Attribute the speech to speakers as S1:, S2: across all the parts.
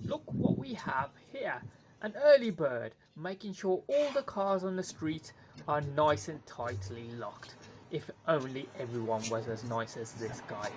S1: Look what we have here. An early bird, making sure all the cars on the street are nice and tightly locked. If only everyone was as nice as this guy.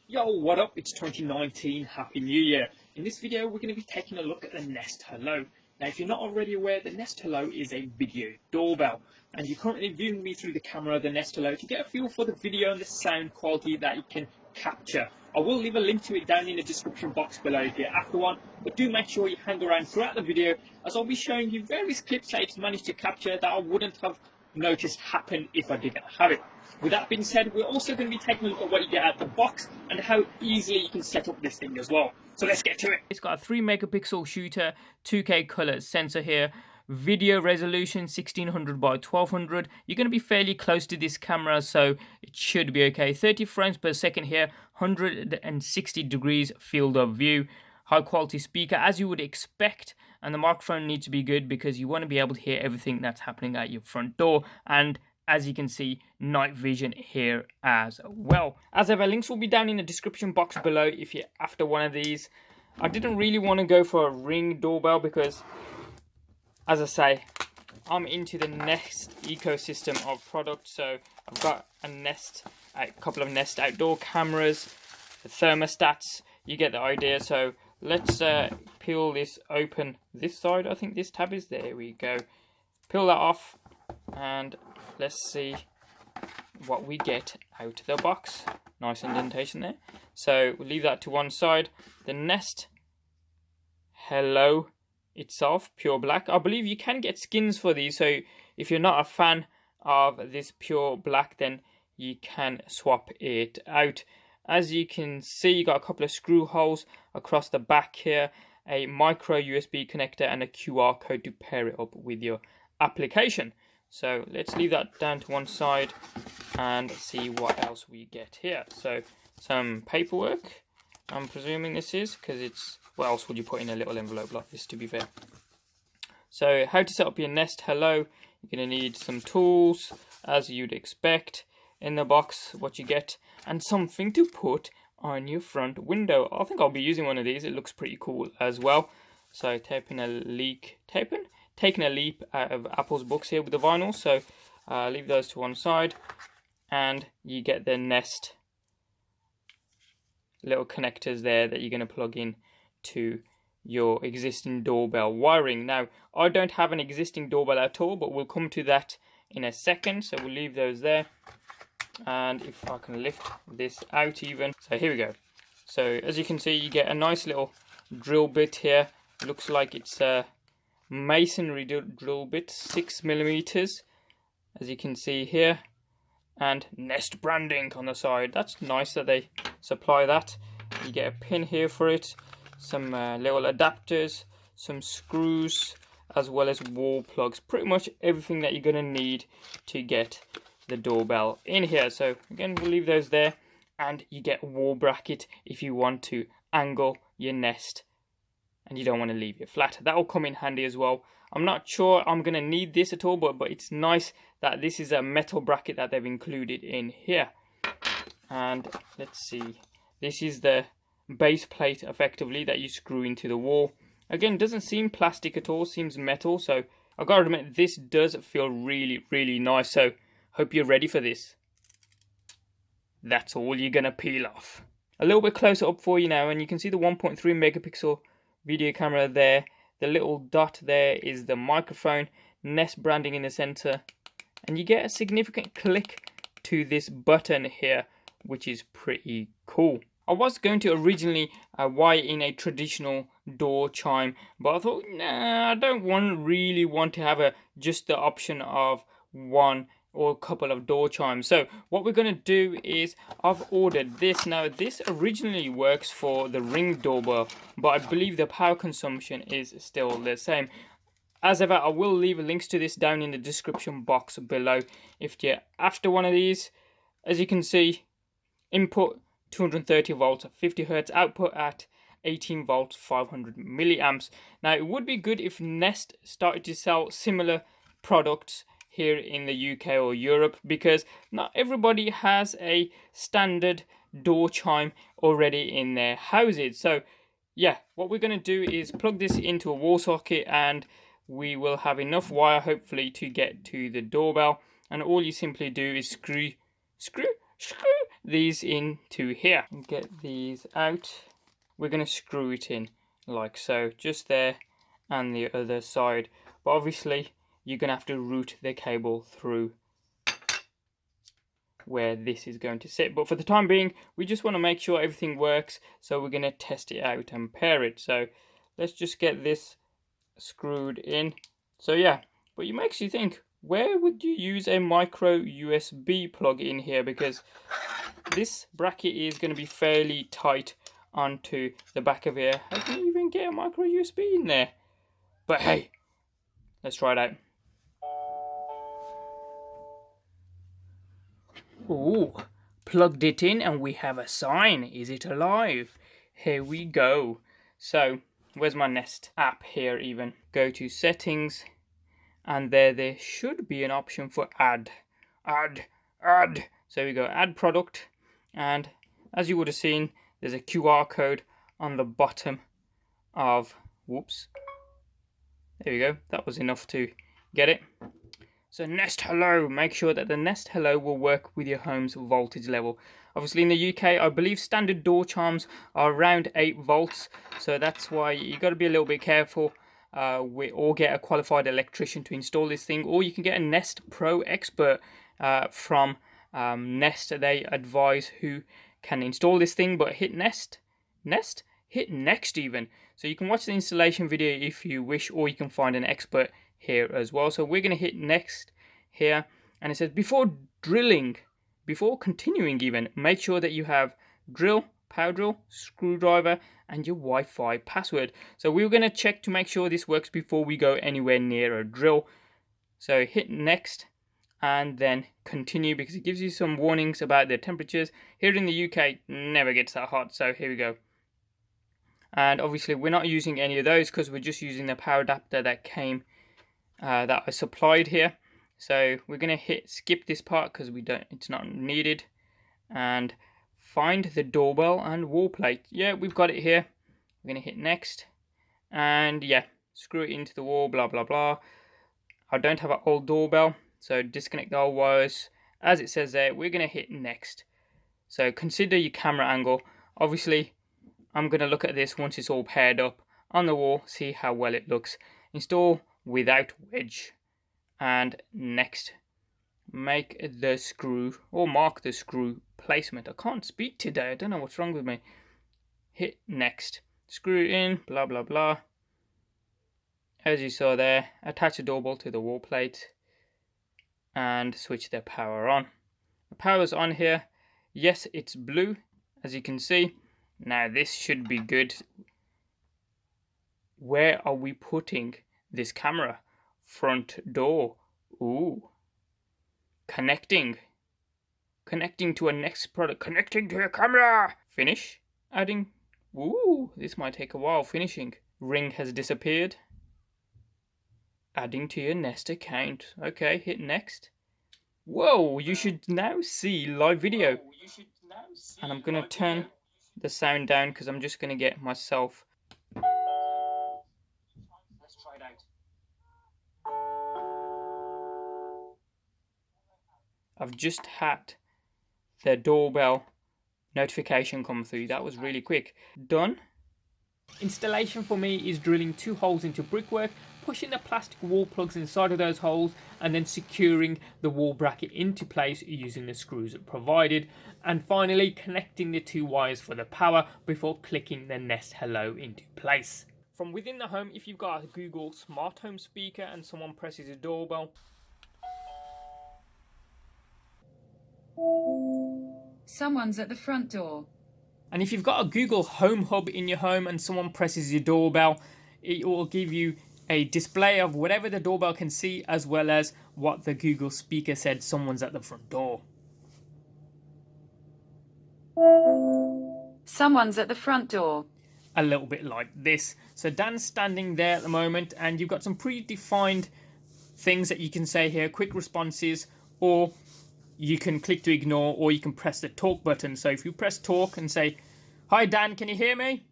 S2: Yo, what up? It's 2019. Happy New Year. In this video, we're going to be taking a look at the Nest Hello. Now, if you're not already aware, the Nest Hello is a video doorbell, and you're currently viewing me through the camera of the Nest Hello to get a feel for the video and the sound quality that it can capture. I will leave a link to it down in the description box below if you're after one, but do make sure you hang around throughout the video, as I'll be showing you various clips that it's managed to capture that I wouldn't have noticed happen if I didn't have it. With that being said, we're also going to be taking a look at what you get out the box and how easily you can set up this thing as well. So let's get to it.
S1: It's got a 3 megapixel shooter, 2K color sensor here, video resolution 1600 by 1200. You're going to be fairly close to this camera, so it should be okay. 30 frames per second here, 160 degrees field of view. High quality speaker as you would expect, and the microphone needs to be good because you want to be able to hear everything that's happening at your front door. And as you can see, night vision here as well. As ever, links will be down in the description box below if you're after one of these. I didn't really want to go for a Ring doorbell because, as I say, I'm into the Nest ecosystem of products. So I've got a couple of Nest outdoor cameras, the thermostats. You get the idea. So let's peel this open this side. I think this tab is, there we go. Peel that off and let's see what we get out of the box. Nice indentation there. So we'll leave that to one side. The Nest Hello itself, pure black. I believe you can get skins for these, so if you're not a fan of this pure black, then you can swap it out. As you can see, you got a couple of screw holes across the back here, a micro USB connector and a QR code to pair it up with your application. So let's leave that down to one side and see what else we get here. So some paperwork, I'm presuming this is, because it's, what else would you put in a little envelope like this, to be fair? So how to set up your Nest Hello. You're going to need some tools, as you'd expect. In the box, what you get, and something to put on your front window. I think I'll be using one of these. It looks pretty cool as well. So taking a leap out of Apple's books here with the vinyl. So leave those to one side, and you get the Nest little connectors there that you're going to plug in to your existing doorbell wiring. Now, I don't have an existing doorbell at all, but we'll come to that in a second. So we'll leave those there. And if I can lift this out even, so here we go. So as you can see, you get a nice little drill bit here. Looks like it's a masonry drill bit, 6mm, as you can see here, and Nest branding on the side. That's nice that they supply that. You get a pin here for it, some little adapters, some screws, as well as wall plugs. Pretty much everything that you're going to need to get the doorbell in here. So again, we'll leave those there, and you get a wall bracket if you want to angle your Nest and you don't want to leave it flat. That will come in handy as well. I'm not sure I'm going to need this at all, but it's nice that this is a metal bracket that they've included in here. And let's see, this is the base plate effectively that you screw into the wall. Again, doesn't seem plastic at all, seems metal, so I've got to admit this does feel really, really nice. So hope you're ready for this. That's all you're going to peel off. A little bit closer up for you now, and you can see the 1.3 megapixel video camera there. The little dot there is the microphone, Nest branding in the center, and you get a significant click to this button here, which is pretty cool. I was going to originally wire in a traditional door chime, but I thought, nah, I don't really want to have just the option of one or a couple of door chimes. So what we're going to do is, I've ordered this. Now this originally works for the Ring doorbell, but I believe the power consumption is still the same. As ever, I will leave links to this down in the description box below if you're after one of these. As you can see, input 230 volts at 50 Hz, output at 18 volts 500 milliamps. Now it would be good if Nest started to sell similar products here in the UK or Europe, because not everybody has a standard door chime already in their houses. So yeah, what we're going to do is plug this into a wall socket, and we will have enough wire hopefully to get to the doorbell. And all you simply do is screw these into here and get these out. We're going to screw it in like so, just there and the other side. But obviously you're going to have to route the cable through where this is going to sit. But for the time being, we just want to make sure everything works, so we're going to test it out and pair it. So let's just get this screwed in. So yeah, but it makes you think, where would you use a micro USB plug in here? Because this bracket is going to be fairly tight onto the back of here. How can you even get a micro USB in there? But hey, let's try it out. Ooh, plugged it in and we have a sign. Is it alive? Here we go. So, where's my Nest app here even? Go to settings, and there should be an option for add. So we go add product, and as you would have seen, there's a QR code on the bottom of, whoops. There we go, that was enough to get it. So Nest Hello, make sure that the Nest Hello will work with your home's voltage level. Obviously in the UK, I believe standard door chimes are around 8 volts. So that's why you got to be a little bit careful or get a qualified electrician to install this thing. Or you can get a Nest Pro expert from Nest. They advise who can install this thing, but hit hit next even. So you can watch the installation video if you wish, or you can find an expert here as well. So we're going to hit next here, and it says before continuing even, make sure that you have drill, power drill, screwdriver, and your Wi-Fi password. So we're going to check to make sure this works before we go anywhere near a drill. So hit next and then continue, because it gives you some warnings about the temperatures. Here in the UK, never gets that hot. So here we go. And obviously we're not using any of those because we're just using the power adapter that came that I supplied here. So we're going to hit skip this part because it's not needed, and find the doorbell and wall plate. Yeah, we've got it here. We're going to hit next, and yeah, screw it into the wall, blah blah blah. I don't have an old doorbell, so disconnect the old wires as it says there. We're going to hit next. So consider your camera angle. Obviously I'm going to look at this once it's all paired up on the wall, see how well it looks. Install without wedge, and next. Make the screw, or mark the screw placement. I can't speak today, I don't know what's wrong with me. Hit next. Screw it in, blah blah blah. As you saw there, attach the doorbell to the wall plate and switch the power on. The power's on here. Yes, it's blue, as you can see. Now this should be good. Where are we putting this camera? Front door. Ooh. Connecting to a next product. Connecting to your camera. Finish. Adding. Ooh, this might take a while. Finishing. Ring has disappeared. Adding to your Nest account. Okay, hit next. Whoa, you should now see live video. And I'm going to turn the sound down because I'm just going to get myself. Let's try it out. I've just had the doorbell notification come through. That was really quick. Done. Installation for me is drilling 2 holes into brickwork, pushing the plastic wall plugs inside of those holes, and then securing the wall bracket into place using the screws provided, and finally connecting the 2 wires for the power before clicking the Nest Hello into place. From within the home, if you've got a Google smart home speaker and someone presses a doorbell,
S3: someone's at the front door.
S1: And if you've got a Google Home Hub in your home and someone presses your doorbell, it will give you a display of whatever the doorbell can see, as well as what the Google speaker said someone's at the front door.
S3: Someone's at the front door.
S1: A little bit like this. So Dan's standing there at the moment, and you've got some predefined things that you can say here, quick responses, or you can click to ignore, or you can press the talk button. So if you press talk and say, "Hi Dan, can you hear me?"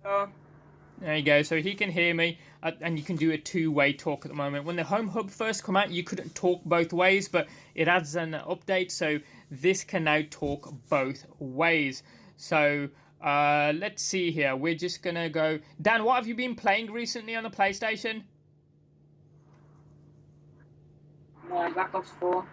S1: There you go, so he can hear me, and you can do a two-way talk at the moment. When the Home Hub first come out, you couldn't talk both ways, but it adds an update, so this can now talk both ways. So let's see here, we're just gonna go. Dan, what have you been playing recently on the PlayStation?
S4: Black Ops 4.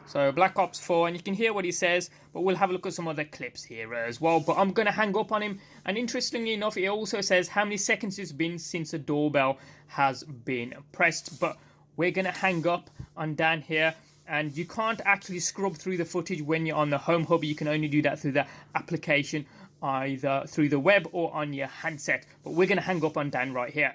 S1: So Black Ops 4, and you can hear what he says, but we'll have a look at some other clips here as well. But I'm going to hang up on him, and interestingly enough, it also says how many seconds it's been since the doorbell has been pressed. But we're going to hang up on Dan here, and you can't actually scrub through the footage when you're on the Home Hub. You can only do that through the application, either through the web or on your handset. But we're going to hang up on Dan right here.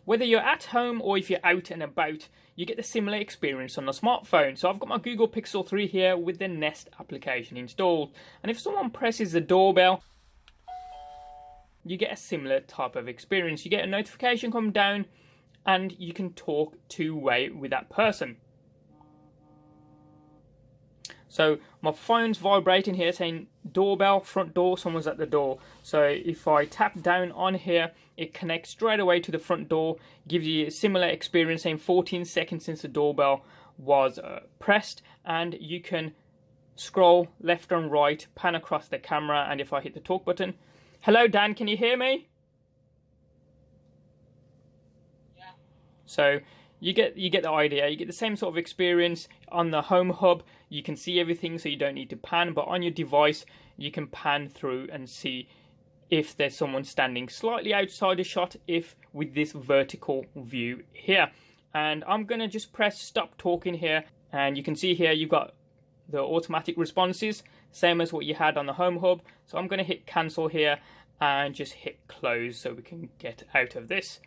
S1: Whether you're at home or if you're out and about, you get the similar experience on the smartphone. So I've got my Google Pixel 3 here with the Nest application installed. And if someone presses the doorbell, you get a similar type of experience. You get a notification come down and you can talk two-way with that person. So my phone's vibrating here saying doorbell, front door, someone's at the door. So if I tap down on here, it connects straight away to the front door, gives you a similar experience saying 14 seconds since the doorbell was pressed, and you can scroll left and right, pan across the camera, and if I hit the talk button, "Hello Dan, can you hear me?"
S4: Yeah.
S1: So you get the idea. You get the same sort of experience on the Home Hub. You can see everything, so you don't need to pan, but on your device you can pan through and see if there's someone standing slightly outside the shot, if with this vertical view here. And I'm gonna just press stop talking here, and you can see here you've got the automatic responses, same as what you had on the Home Hub. So I'm gonna hit cancel here and just hit close so we can get out of this.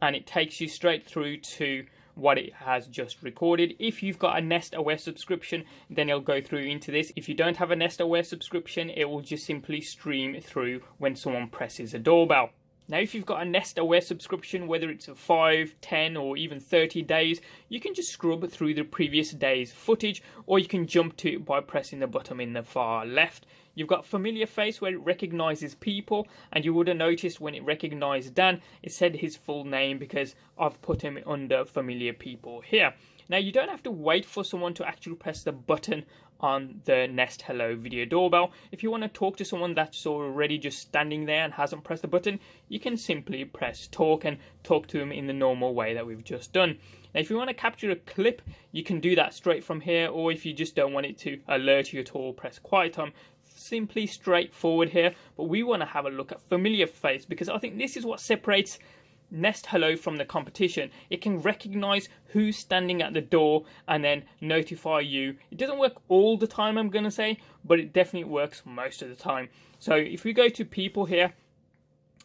S1: And it takes you straight through to what it has just recorded. If you've got a Nest Aware subscription, then it'll go through into this. If you don't have a Nest Aware subscription, it will just simply stream through when someone presses a doorbell. Now, if you've got a Nest Aware subscription, whether it's 5, 10 or even 30 days, you can just scrub through the previous day's footage, or you can jump to it by pressing the button in the far left. You've got familiar face where it recognizes people, and you would have noticed when it recognized Dan, it said his full name because I've put him under familiar people here. Now, you don't have to wait for someone to actually press the button on the Nest Hello Video Doorbell. If you want to talk to someone that's already just standing there and hasn't pressed the button, you can simply press talk and talk to them in the normal way that we've just done. Now, if you want to capture a clip, you can do that straight from here, or if you just don't want it to alert you at all, press quiet time. Simply straightforward here, but we want to have a look at familiar face, because I think this is what separates Nest Hello from the competition. It can recognize who's standing at the door and then notify you. It doesn't work all the time, I'm gonna say, but it definitely works most of the time. So if we go to people here,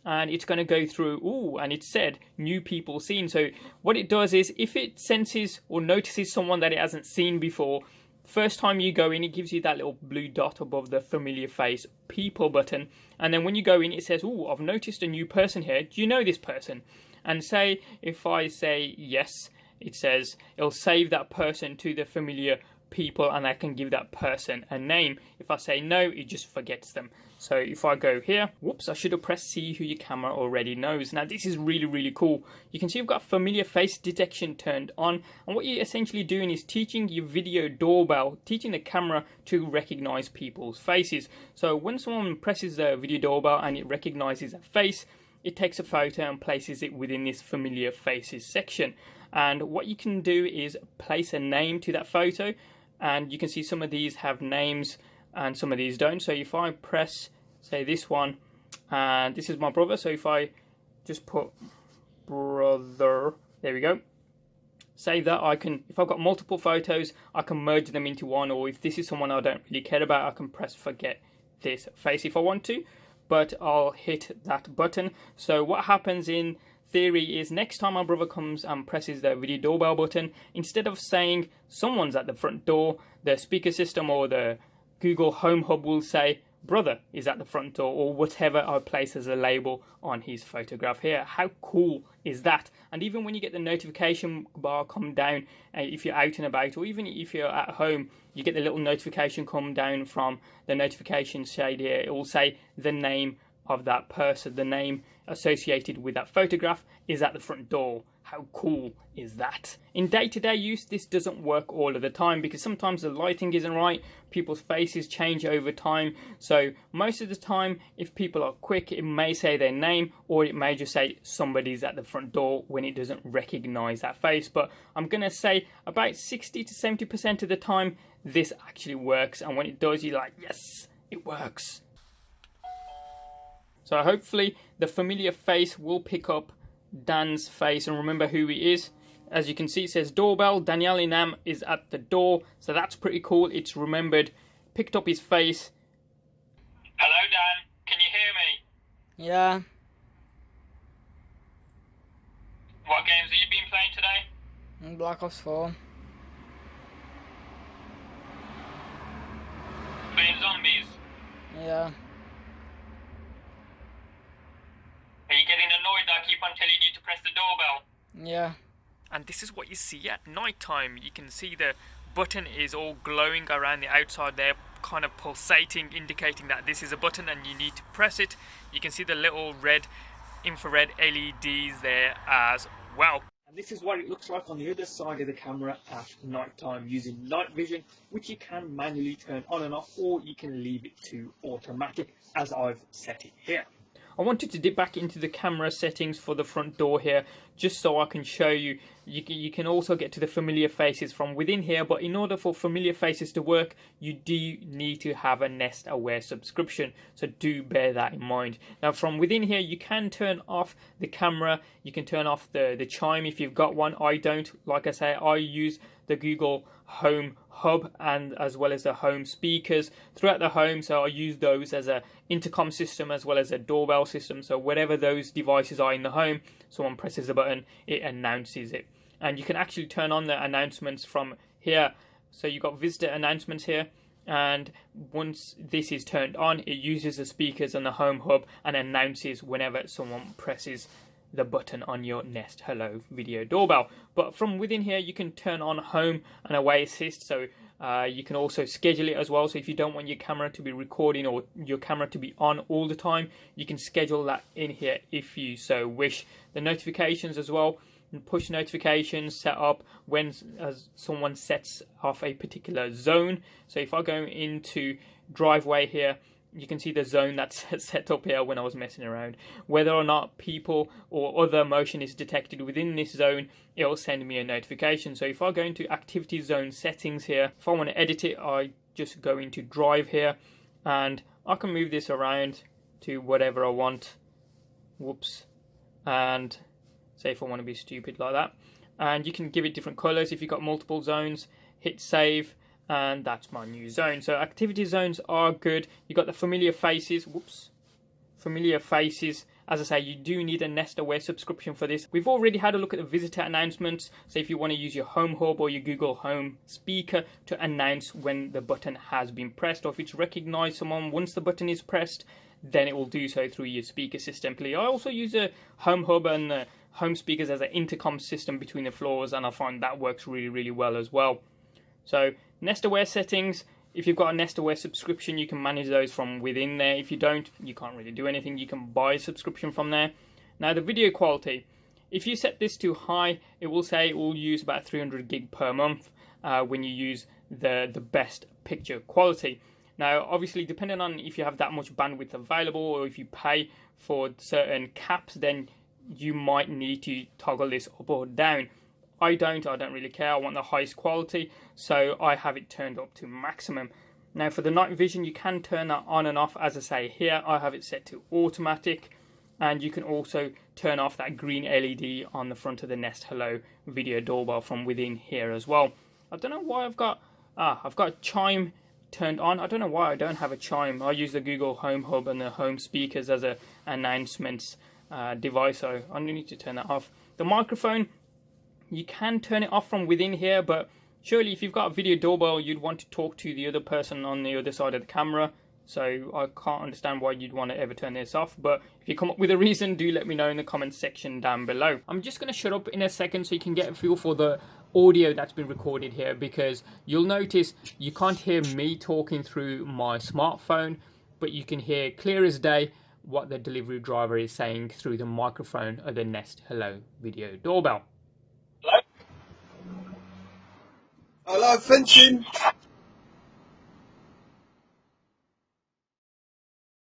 S1: and it's going to go through, and it said new people seen. So what it does is, if it senses or notices someone that it hasn't seen before, first time you go in, it gives you that little blue dot above the familiar face people button, and then when you go in, it says, I've noticed a new person here, do you know this person? And say, if I say yes, it says it'll save that person to the familiar people, and I can give that person a name. If I say no, it just forgets them. So if I go here, whoops, I should have pressed see who your camera already knows. Now this is really, really cool. You can see we've got familiar face detection turned on, and what you're essentially doing is teaching your video doorbell, teaching the camera to recognize people's faces. So when someone presses the video doorbell and it recognizes a face, it takes a photo and places it within this familiar faces section. And what you can do is place a name to that photo, and you can see some of these have names and some of these don't. So if I press, say, this one, and this is my brother, so if I just put brother, there we go, save that, I can, if I've got multiple photos, I can merge them into one, or if this is someone I don't really care about, I can press forget this face if I want to, but I'll hit that button. So what happens in theory is, next time my brother comes and presses the video doorbell button, instead of saying someone's at the front door, the speaker system or the Google Home Hub will say, brother is at the front door, or whatever I place as a label on his photograph here. How cool is that? And even when you get the notification bar come down, if you're out and about, or even if you're at home, you get the little notification come down from the notification shade here. It will say the name of that person, the name associated with that photograph is at the front door. How cool is that? In day-to-day use, this doesn't work all of the time because sometimes the lighting isn't right, people's faces change over time. So most of the time, if people are quick, it may say their name, or it may just say somebody's at the front door when it doesn't recognize that face. But I'm gonna say about 60 to 70% of the time, this actually works. And when it does, you're like, yes, it works. So hopefully the familiar face will pick up Dan's face and remember who he is. As you can see, it says doorbell. Danielle Inam is at the door, so that's pretty cool. It's remembered, picked up his face.
S2: Hello, Dan. Can you hear me?
S5: Yeah.
S2: What games have you been playing today?
S5: Black Ops 4.
S2: Playing zombies.
S5: Yeah.
S2: Are you getting annoyed that I keep on telling you to press the doorbell?
S5: Yeah.
S1: And this is what you see at night time. You can see the button is all glowing around the outside there, kind of pulsating, indicating that this is a button and you need to press it. You can see the little red infrared LEDs there as well.
S2: And this is what it looks like on the other side of the camera at night time using night vision, which you can manually turn on and off, or you can leave it to automatic as I've set it here.
S1: I wanted to dip back into the camera settings for the front door here, just so I can show you. You can also get to the familiar faces from within here, but in order for familiar faces to work, you do need to have a Nest Aware subscription, so do bear that in mind. Now from within here, you can turn off the camera, you can turn off the chime if you've got one. I don't. Like I say, I use the Google Home Hub and as well as the home speakers throughout the home, so I use those as a intercom system as well as a doorbell system. So whatever those devices are in the home, someone presses a button, it announces it. And you can actually turn on the announcements from here. So you've got visitor announcements here, and once this is turned on, it uses the speakers and the home hub and announces whenever someone presses the button on your Nest Hello Video Doorbell. But from within here, you can turn on home and away assist, so you can also schedule it as well. So if you don't want your camera to be recording or your camera to be on all the time, you can schedule that in here if you so wish. The notifications as well, push notifications set up when someone sets off a particular zone. So if I go into driveway here, you can see the zone that's set up here when I was messing around. Whether or not people or other motion is detected within this zone, it will send me a notification. So if I go into activity zone settings here, if I want to edit it, I just go into drive here and I can move this around to whatever I want. Whoops. And say if I want to be stupid like that. And you can give it different colors if you've got multiple zones. Hit save. And that's my new zone. So activity zones are good. You got the familiar faces. Whoops. Familiar faces. As I say, you do need a Nest Aware subscription for this. We've already had a look at the visitor announcements. So if you want to use your Home Hub or your Google Home speaker to announce when the button has been pressed, or if it's recognized someone once the button is pressed, then it will do so through your speaker system. I also use a Home Hub and the home speakers as an intercom system between the floors, and I find that works really, really well as well. So Nest Aware settings, if you've got a Nest Aware subscription, you can manage those from within there. If you don't, you can't really do anything. You can buy a subscription from there. Now the video quality, if you set this to high, it will say it will use about 300 gig per month when you use the best picture quality. Now obviously depending on if you have that much bandwidth available or if you pay for certain caps, then you might need to toggle this up or down. I don't really care. I want the highest quality, so I have it turned up to maximum. Now for the night vision, you can turn that on and off. As I say here, I have it set to automatic, and you can also turn off that green LED on the front of the Nest Hello Video Doorbell from within here as well. I don't know why I've got chime turned on. I don't know why I don't have a chime. I use the Google Home Hub and the home speakers as a announcements device, so I need to turn that off. The microphone, you can turn it off from within here, but surely if you've got a video doorbell, you'd want to talk to the other person on the other side of the camera. So I can't understand why you'd want to ever turn this off. But if you come up with a reason, do let me know in the comments section down below. I'm just going to shut up in a second so you can get a feel for the audio that's been recorded here, because you'll notice you can't hear me talking through my smartphone, but you can hear clear as day what the delivery driver is saying through the microphone of the Nest Hello Video Doorbell.
S2: Hello?
S5: Hello, fencing.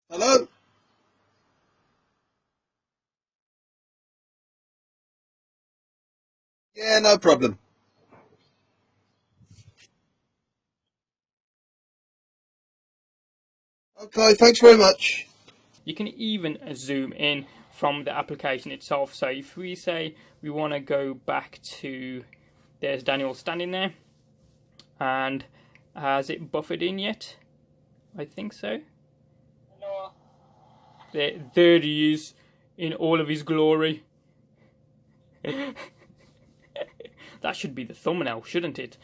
S5: Hello? Yeah, no problem. Okay, thanks very much.
S1: You can even zoom in from the application itself. So if we say we want to go back to, there's Daniel standing there, and has it buffered in yet? I think so.
S4: No.
S1: There he is in all of his glory. That should be the thumbnail, shouldn't it?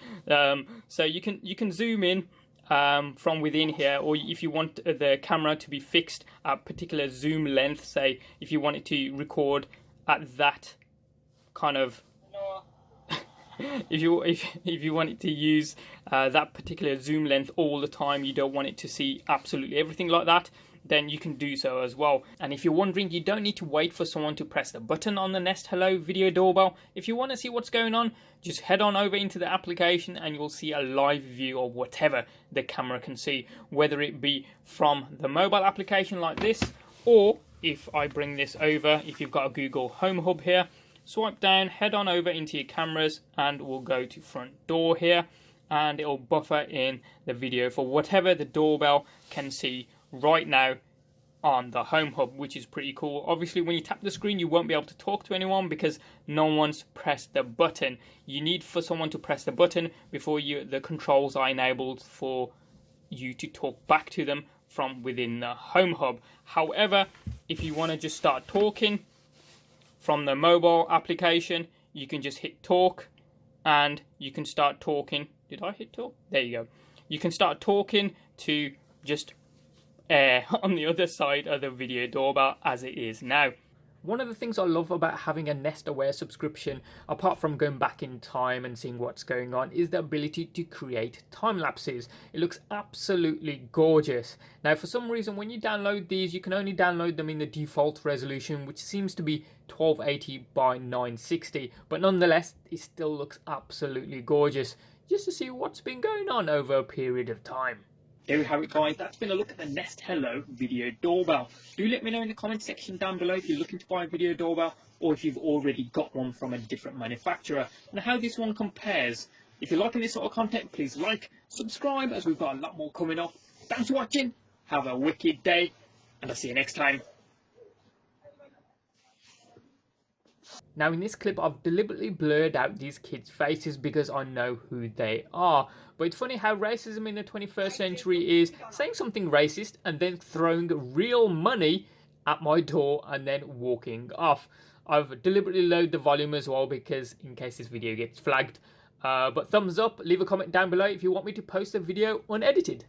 S1: So you can zoom in from within here, or if you want the camera to be fixed at particular zoom length, say if you want it to record at that kind of,
S4: No.
S1: if you want it to use that particular zoom length all the time, you don't want it to see absolutely everything like that, then you can do so as well. And if you're wondering, you don't need to wait for someone to press the button on the Nest Hello Video Doorbell. If you want to see what's going on, just head on over into the application and you'll see a live view of whatever the camera can see, whether it be from the mobile application like this, or if I bring this over, if you've got a Google Home Hub here, swipe down, head on over into your cameras, and we'll go to front door here, and it'll buffer in the video for whatever the doorbell can see right now on the Home Hub, which is pretty cool. Obviously, when you tap the screen, you won't be able to talk to anyone because no one's pressed the button. You need for someone to press the button before the controls are enabled for you to talk back to them from within the Home Hub. However, if you want to just start talking from the mobile application, you can just hit talk and you can start talking. Did I hit talk? There you go. You can start talking to just air on the other side of the video doorbell as it is now. One of the things I love about having a Nest Aware subscription, apart from going back in time and seeing what's going on, is the ability to create time lapses. It looks absolutely gorgeous. Now, for some reason, when you download these, you can only download them in the default resolution, which seems to be 1280 by 960, but nonetheless, it still looks absolutely gorgeous, just to see what's been going on over a period of time.
S2: There we have it, guys. That's been a look at the Nest Hello Video Doorbell. Do let me know in the comment section down below if you're looking to buy a video doorbell or if you've already got one from a different manufacturer and how this one compares. If you're liking this sort of content, please like, subscribe, as we've got a lot more coming up. Thanks for watching. Have a wicked day, and I'll see you next time.
S1: Now, in this clip, I've deliberately blurred out these kids' faces because I know who they are. But it's funny how racism in the 21st century is saying something racist and then throwing real money at my door and then walking off. I've deliberately lowered the volume as well because in case this video gets flagged. But thumbs up, leave a comment down below if you want me to post the video unedited.